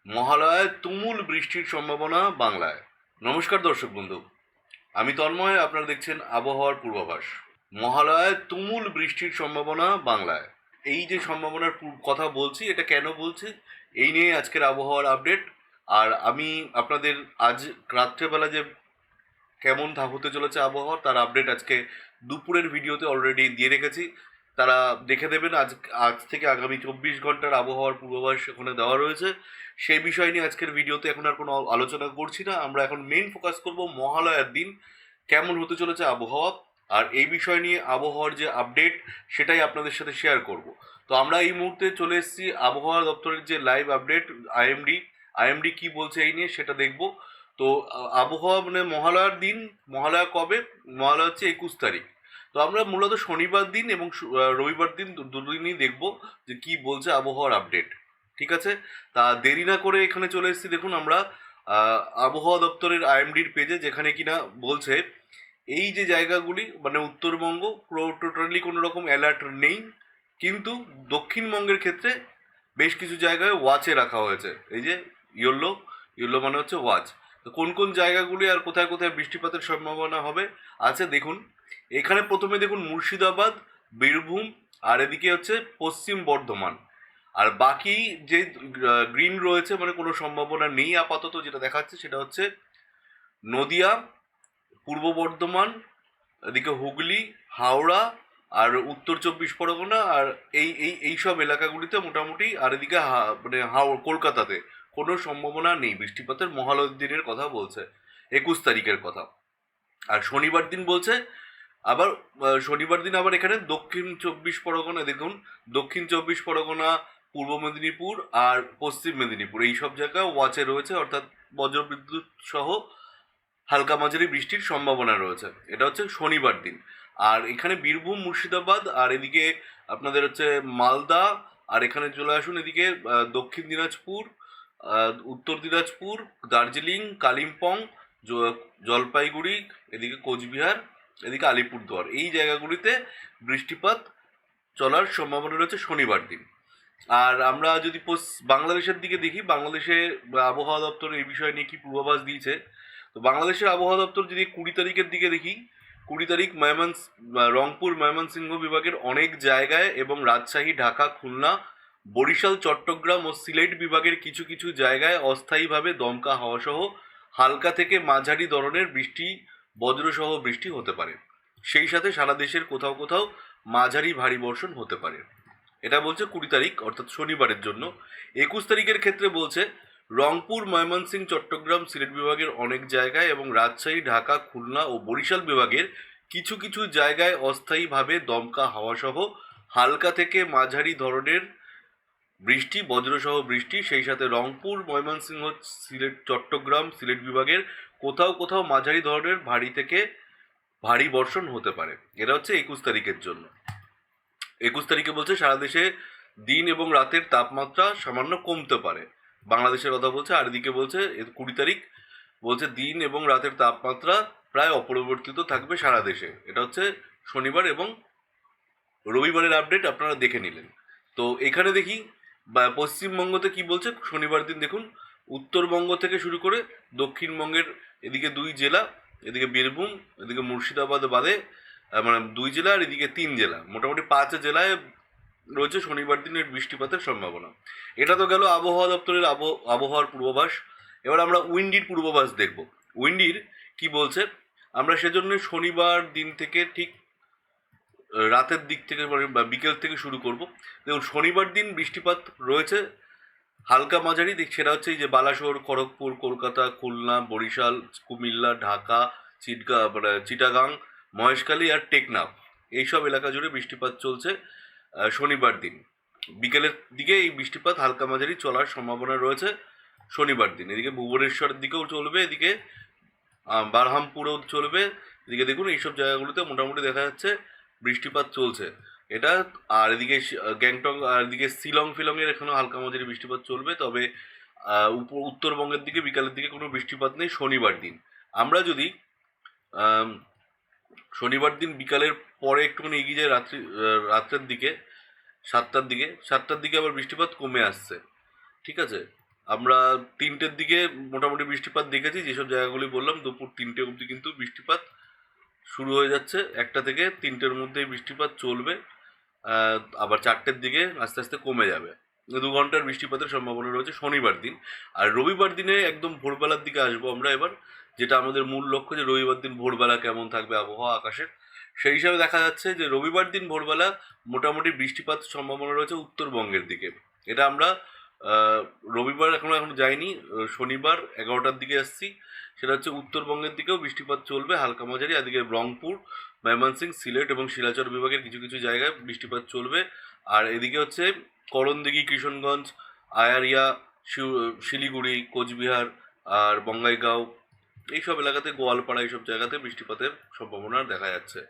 মহালয়ায় তুমুল বৃষ্টির সম্ভাবনা বাংলায়। নমস্কার দর্শক বন্ধু, আমি তন্ময়, আপনারা দেখছেন আবহাওয়ার পূর্বাভাস। মহালয়ায় তুমুল বৃষ্টির সম্ভাবনা বাংলায়। এই যে সম্ভাবনার কথা বলছি, এটা কেন বলছি, এই নিয়ে আজকের আবহাওয়ার আপডেট। আর আমি আপনাদের আজ রাত্রেবেলা যে কেমন হতে চলেছে আবহাওয়া তার আপডেট আজকে দুপুরের ভিডিওতে অলরেডি দিয়ে রেখেছি। তারা দেখে দেবেন। আজ আজ থেকে আগামী 24 ঘন্টার আবহাওয়ার পূর্বাভাস ওখানে দেওয়া রয়েছে। সেই বিষয় নিয়ে আজকের ভিডিওতে এখন আর কোনো আলোচনা করছি না। আমরা এখন মেইন ফোকাস করব মহালয়ার দিন কেমন হতে চলেছে আবহাওয়া, আর এই বিষয় নিয়ে আবহাওয়ার যে আপডেট সেটাই আপনাদের সাথে শেয়ার করব। তো আমরা এই মুহূর্তে চলে এসেছি আবহাওয়া দপ্তরের যে লাইভ আপডেট আইএমডি কি বলছে এই নিয়ে সেটা দেখব। তো আবহাওয়া মানে মহালয়ার দিন, মহালয়া কবে? মহালয়া হচ্ছে 21 তারিখ। তো আমরা মূলত শনিবার দিন এবং রবিবার দিন দুদিনই দেখব যে কি বলছে আবহাওয়ার আপডেট। ঠিক আছে, তা দেরি না করে এখানে চলে এসেছি। দেখুন আমরা আবহাওয়া দপ্তরের আইএমডির পেজে, যেখানে কিনা বলছে এই যে জায়গাগুলি মানে উত্তরবঙ্গ পুরো টোটালি কোনো রকম অ্যালার্ট নেই, কিন্তু দক্ষিণবঙ্গের ক্ষেত্রে বেশ কিছু জায়গায় ওয়াচে রাখা হয়েছে। এই যে ইয়েলো, ইয়েলো মানে হচ্ছে ওয়াচ। তো কোন কোন জায়গাগুলি আর কোথায় কোথায় বৃষ্টিপাতের সম্ভাবনা হবে আছে দেখুন। এখানে প্রথমে দেখুন মুর্শিদাবাদ, বীরভূম, আর এদিকে হচ্ছে পশ্চিম বর্ধমান। আর বাকি যে গ্রিন রয়েছে মানে কোনো সম্ভাবনা নেই আপাতত, যেটা দেখাচ্ছে সেটা হচ্ছে নদিয়া, পূর্ব বর্ধমান, এদিকে হুগলি, হাওড়া, আর উত্তর 24 পরগনা, আর এই সব এলাকাগুলিতে মোটামুটি। আর এদিকে মানে কলকাতাতে কোনো সম্ভাবনা নেই বৃষ্টিপাতের। মহালয়ার দিনের কথা বলছে, 21 তারিখের কথা। আর শনিবার দিন বলছে আবার, শনিবার দিন আবার এখানে দক্ষিণ 24 পরগনা, দেখুন দক্ষিণ 24 পরগনা, পূর্ব মেদিনীপুর আর পশ্চিম মেদিনীপুর এই সব জায়গায় ওয়াচে রয়েছে, অর্থাৎ বজ্রবিদ্যুৎ সহ হালকা মাঝারি বৃষ্টির সম্ভাবনা রয়েছে। এটা হচ্ছে শনিবার দিন। আর এখানে বীরভূম, মুর্শিদাবাদ, আর এদিকে আপনাদের হচ্ছে মালদা, আর এখানে চলে আসুন এদিকে দক্ষিণ দিনাজপুর, উত্তর দিনাজপুর, দার্জিলিং, কালিম্পং, জলপাইগুড়ি, এদিকে কোচবিহার, এদিকে আলিপুরদুয়ার, এই জায়গাগুলিতে বৃষ্টিপাত চলার সম্ভাবনা রয়েছে শনিবার দিন। আর আমরা যদি বাংলাদেশের দিকে দেখি, বাংলাদেশে আবহাওয়া দপ্তর এই বিষয় নিয়ে কি পূর্বাভাস দিয়েছে। তো বাংলাদেশের আবহাওয়া দপ্তর যদি 20 তারিখের দিকে দেখি, 20 তারিখ রংপুর, ময়মনসিংহ বিভাগের অনেক জায়গায় এবং রাজশাহী, ঢাকা, খুলনা, বরিশাল, চট্টগ্রাম ও সিলেট বিভাগের কিছু কিছু জায়গায় অস্থায়ীভাবে দমকা হাওয়া সহ হালকা থেকে মাঝারি ধরনের বৃষ্টি, বজ্রসহ বৃষ্টি হতে পারে। সেই সাথে সারা দেশের কোথাও কোথাও মাঝারি ভারী বর্ষণ হতে পারে। এটা বলছে 20 তারিখ অর্থাৎ শনিবারের জন্য। 21 তারিখের ক্ষেত্রে বলছে রংপুর, ময়মনসিংহ, চট্টগ্রাম, সিলেট বিভাগের অনেক জায়গায় এবং রাজশাহী, ঢাকা, খুলনা ও বরিশাল বিভাগের কিছু কিছু জায়গায় অস্থায়ীভাবে দমকা হাওয়া সহ হালকা থেকে মাঝারি ধরনের বৃষ্টি, বজ্রসহ বৃষ্টি। সেই সাথে রংপুর, ময়মনসিংহ, সিলেট, চট্টগ্রাম, সিলেট বিভাগের কোথাও কোথাও মাঝারি ধরনের ভারী থেকে ভারী বর্ষণ হতে পারে। এটা হচ্ছে 21 তারিখের জন্য। 21 তারিখে বলছে সারা দেশে দিন এবং রাতের তাপমাত্রা সামান্য কমতে পারে, বাংলাদেশের কথা বলছে। আর এদিকে বলছে 20 তারিখ বলছে দিন এবং রাতের তাপমাত্রা প্রায় অপরিবর্তিত থাকবে সারা দেশে। এটা হচ্ছে শনিবার এবং রবিবারের আপডেট আপনারা দেখে নিলেন। তো এখানে দেখি পশ্চিমবঙ্গতে কি বলছে শনিবার দিন। দেখুন উত্তরবঙ্গ থেকে শুরু করে দক্ষিণবঙ্গের এদিকে 2 জেলা, এদিকে বীরভূম, এদিকে মুর্শিদাবাদ বাদে মানে 2 জেলা, আর এদিকে 3 জেলা, মোটামুটি 5 জেলায় রয়েছে শনিবার দিনের বৃষ্টিপাতের সম্ভাবনা। এটা তো গেল আবহাওয়া দপ্তরের আবহাওয়ার পূর্বাভাস। এবার আমরা উইন্ডির পূর্বাভাস দেখব। উইন্ডির কি বলছে, আমরা সেজন্য শনিবার দিন থেকে ঠিক রাতের দিক থেকে মানে বিকেল থেকে শুরু করব। দেখুন শনিবার দিন বৃষ্টিপাত রয়েছে হালকা মাঝারি দিক, সেটা হচ্ছে এই যে বালাসোর, খড়গপুর, কলকাতা, খুলনা, বরিশাল, কুমিল্লা, ঢাকা, চিটাগাং, মহেশখালী আর টেকনাফ, এইসব এলাকা জুড়ে বৃষ্টিপাত চলছে শনিবার দিন। বিকেলের দিকে এই বৃষ্টিপাত হালকা মাঝারি চলার সম্ভাবনা রয়েছে শনিবার দিন। এদিকে ভুবনেশ্বরের দিকেও চলবে, এদিকে বারহামপুরেও চলবে। এদিকে দেখুন এইসব জায়গাগুলোতে মোটামুটি দেখা যাচ্ছে বৃষ্টিপাত চলছে এটা। আর এদিকে গ্যাংটক আর এদিকে ফিলংয়ের এখানেও হালকা মাঝারি বৃষ্টিপাত চলবে। তবে উত্তরবঙ্গের দিকে বিকালের দিকে কোনো বৃষ্টিপাত নেই শনিবার দিন। আমরা যদি শনিবার দিন বিকালের পরে একটুখানি এগিয়ে যায় রাত্রের দিকে, 7টার দিকে আবার বৃষ্টিপাত কমে আসছে। ঠিক আছে, আমরা 3টের দিকে মোটামুটি বৃষ্টিপাত দেখেছি, যেসব জায়গাগুলি বললাম দুপুর 3টে অবধি কিন্তু বৃষ্টিপাত শুরু হয়ে যাচ্ছে। 1টা থেকে 3টের মধ্যেই বৃষ্টিপাত চলবে, আবার 4টের দিকে আস্তে আস্তে কমে যাবে। 2 ঘন্টার বৃষ্টিপাতের সম্ভাবনা রয়েছে শনিবার দিন। আর রবিবার দিনে একদম ভোরবেলার দিকে আসবো আমরা এবার, যেটা আমাদের মূল লক্ষ্য, যে রবিবার দিন ভোরবেলা কেমন থাকবে আবহাওয়া আকাশের। সেই হিসাবে দেখা যাচ্ছে যে রবিবার দিন ভোরবেলা মোটামুটি বৃষ্টিপাত সম্ভাবনা রয়েছে উত্তরবঙ্গের দিকে। এটা আমরা রবিবার এখন যাইনি, শনিবার 11টার দিকে আসছি। সেটা হচ্ছে উত্তরবঙ্গের দিকেও বৃষ্টিপাত চলবে হালকা মাঝারি। এদিকে রংপুর, ময়মনসিং, সিলেট এবং শিলাচর বিভাগের কিছু কিছু জায়গায় বৃষ্টিপাত চলবে। আর এদিকে হচ্ছে করণদিঘি, কিশনগঞ্জ, আয়ারিয়া, শিলিগুড়ি, কোচবিহার আর বঙ্গাইগাঁও, এইসব এলাকাতে, গোয়ালপাড়া, এইসব জায়গাতে বৃষ্টিপাতের সম্ভাবনা দেখা যাচ্ছে।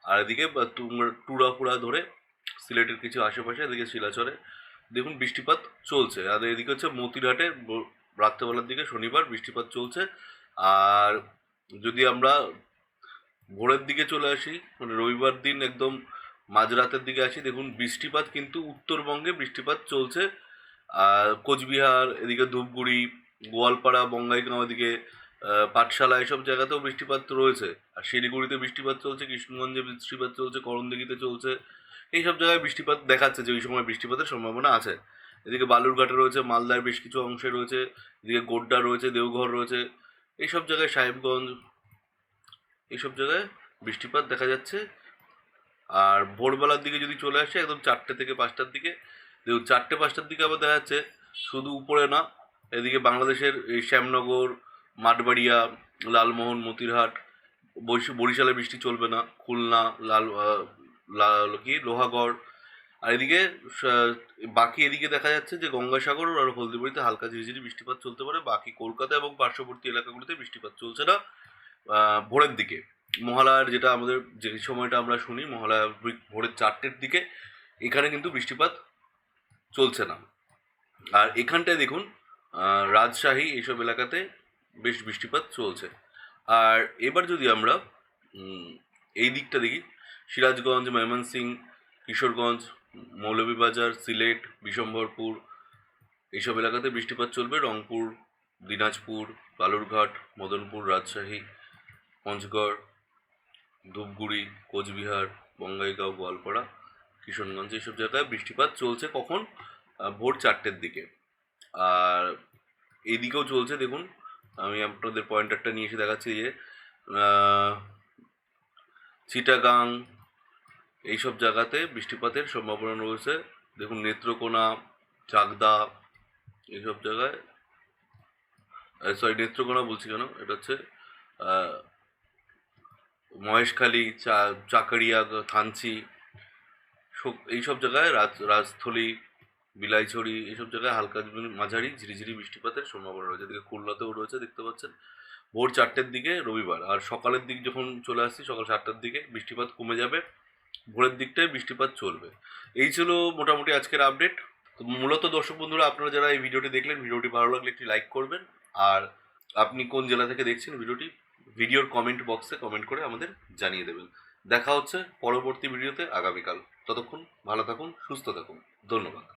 আর এদিকে টুরাপুরা ধরে সিলেটের কিছু আশেপাশে, এদিকে শিলাচরে দেখুন বৃষ্টিপাত চলছে। আর এদিকে হচ্ছে মতিরহাটে রাত্রেবেলার দিকে শনিবার বৃষ্টিপাত চলছে। আর যদি আমরা ভোরের দিকে চলে আসি, মানে রবিবার দিন একদম মাঝরাতের দিকে আসি, দেখুন বৃষ্টিপাত কিন্তু উত্তরবঙ্গে বৃষ্টিপাত চলছে। আর কোচবিহার, এদিকে ধূপগুড়ি, গোয়ালপাড়া, বঙ্গাইগাঁও, এদিকে পাঠশালা, এসব জায়গাতেও বৃষ্টিপাত রয়েছে। আর শিলিগুড়িতে বৃষ্টিপাত চলছে, কৃষ্ণগঞ্জে বৃষ্টিপাত চলছে, করণদিঘিতে চলছে। এইসব জায়গায় বৃষ্টিপাত দেখাচ্ছে যে ওই সময় বৃষ্টিপাতের সম্ভাবনা আছে। এদিকে বালুরঘাটে রয়েছে, মালদার বেশ কিছু অংশে রয়েছে, এদিকে গোড্ডা রয়েছে, দেওঘর রয়েছে, এইসব জায়গায় সাহেবগঞ্জ, এইসব জায়গায় বৃষ্টিপাত দেখা যাচ্ছে। আর ভোরবেলার দিকে যদি চলে আসে একদম 4টে থেকে 5টার দিকে, দেখুন 4টে 5টার দিকে আবার দেখা যাচ্ছে শুধু উপরে না, এদিকে বাংলাদেশের এই শ্যামনগর, মাঠবাড়িয়া, লালমোহন, মতিরহাট, বরিশালে বৃষ্টি চলবে না, খুলনা, লোহাগড়। আর এদিকে বাকি এদিকে দেখা যাচ্ছে যে গঙ্গাসাগর আর হলদিবাড়িতে হালকা ঝিরিঝিরি বৃষ্টিপাত চলতে পারে। বাকি কলকাতা এবং পার্শ্ববর্তী এলাকাগুলিতে বৃষ্টিপাত চলছে না ভোরের দিকে। মহালয়ার যেটা আমাদের যে সময়টা আমরা শুনি, মহালয়া ভোরের 4টের দিকে, এখানে কিন্তু বৃষ্টিপাত চলছে না। আর এখানটায় দেখুন রাজশাহী, এইসব এলাকাতে বেশ বৃষ্টিপাত চলছে। আর এবার যদি আমরা এই দিকটা দেখি, সিরাজগঞ্জ, ময়মনসিং, কিশোরগঞ্জ, মৌলভীবাজার, সিলেট, বিশম্বরপুর, এইসব এলাকাতে বৃষ্টিপাত চলবে। রংপুর, দিনাজপুর, বালুরঘাট, মদনপুর, রাজশাহী, পঞ্চগড়, ধূপগুড়ি, কোচবিহার, বঙ্গাইগাঁও, গোয়ালপাড়া, কিশনগঞ্জ, এইসব জায়গায় বৃষ্টিপাত চলছে। কখন? ভোর 4টের দিকে। আর এইদিকেও চলছে, দেখুন আমি আপনাদের পয়েন্টারটা নিয়ে এসে দেখাচ্ছি যে চিটাগাং, এইসব জায়গাতে বৃষ্টিপাতের সম্ভাবনা রয়েছে। দেখুন নেত্রকোনা, চাকদা, এইসব জায়গায়, নেত্রকোনা বলছি কেন, এটা হচ্ছে মহেশখালী, চাকারিয়া, থানচি, এইসব জায়গায়, রাজস্থলী, বিলাইছড়ি, এইসব জায়গায় হালকা মাঝারি ঝিরিঝিরি বৃষ্টিপাতের সম্ভাবনা রয়েছে। এদিকে খুলনাতেও রয়েছে, দেখতে পাচ্ছেন। ভোর 4টের দিকে রবিবার। আর সকালের দিক যখন চলে আসছি, সকাল 7টার দিকে বৃষ্টিপাত কমে যাবে, ভোরের দিকটায় বৃষ্টিপাত চলবে। এই ছিল মোটামুটি আজকের আপডেট। তো মূলত দর্শক বন্ধুরা, আপনারা যারা এই ভিডিওটি দেখলেন, ভিডিওটি ভালো লাগলে একটি লাইক করবেন। আর আপনি কোন জেলা থেকে দেখছেন ভিডিওর কমেন্ট বক্সে কমেন্ট করে আমাদের জানিয়ে দেবেন। দেখা হচ্ছে পরবর্তী ভিডিওতে আগামীকাল। ততক্ষণ ভালো থাকুন, সুস্থ থাকুন। ধন্যবাদ।